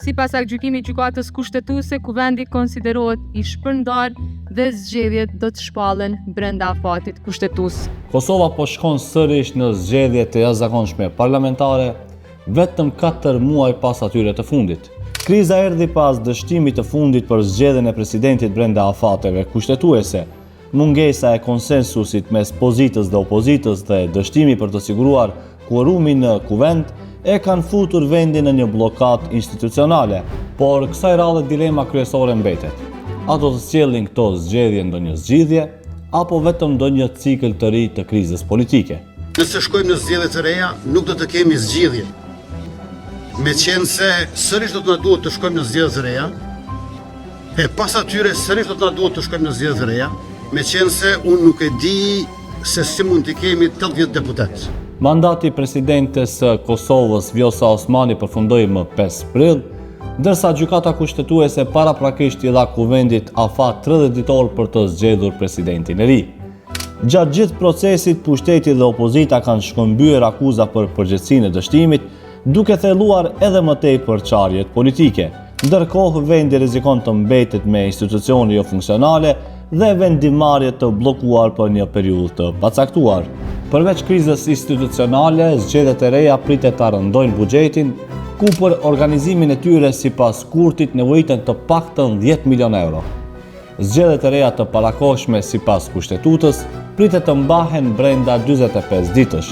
Sipas gjykimit të gjykatës kushtetuese, kuvendi konsiderohet i shpërndar dhe zgjedhjet do të shpallen brenda afatit kushtetues. Kosova po shkon sërish në zgjedhje të jashtëzakonshme parlamentare vetëm 4 muaj pas atyre të fundit. Kriza erdhi pas dështimit të fundit për zgjedhjen e presidentit brenda afateve kushtetuese. Mungesa e konsensusit mes pozitës dhe opozitës dhe dështimi për të siguruar kuorumin në kuvend e kanë futur vendin në një bllokat institucionale, por kësaj radhe dilema kryesore mbetet. A do të sjellin këto zgjedhje ndonjë zgjidhje apo vetëm ndonjë cikël të ri të krizës politike? Nëse shkojmë në zgjedhje të reja, nuk do të kemi zgjidhje. Meqense se sërish do të na duhet të shkojmë në zgjedhje të reja, e pas atyre sërish do të na duhet të shkojmë në zgjedhje të reja, meqense unë nuk e di se si mund të kemi 80 deputet. Mandati presidentes Kosovës Vjosa Osmani përfundoi më 5 prill, ndërsa gjykata kushtetuese paraprakisht i dha kuvendit afat 30 ditor për të zgjedhur presidentin e ri. Gjatë gjithë procesit, pushteti dhe opozita kanë shkëmbyer akuza për përgjegjësinë e dështimit, duke thelluar edhe më tej përçarjet politike. Ndërkohë, vendi rrezikon të mbetet me institucione jo funksionale dhe vendimarrje të bllokuar për një periudhë të pacaktuar. Përveç krizës institucionale, zgjedhjet e reja pritet ta rëndojnë buxhetin, ku për organizimin e tyre sipas Kurtit nevojiten të paktën 10 milion euro. Zgjedhjet e reja të parakohshme sipas kushtetutës pritet të mbahen brenda 45 ditësh.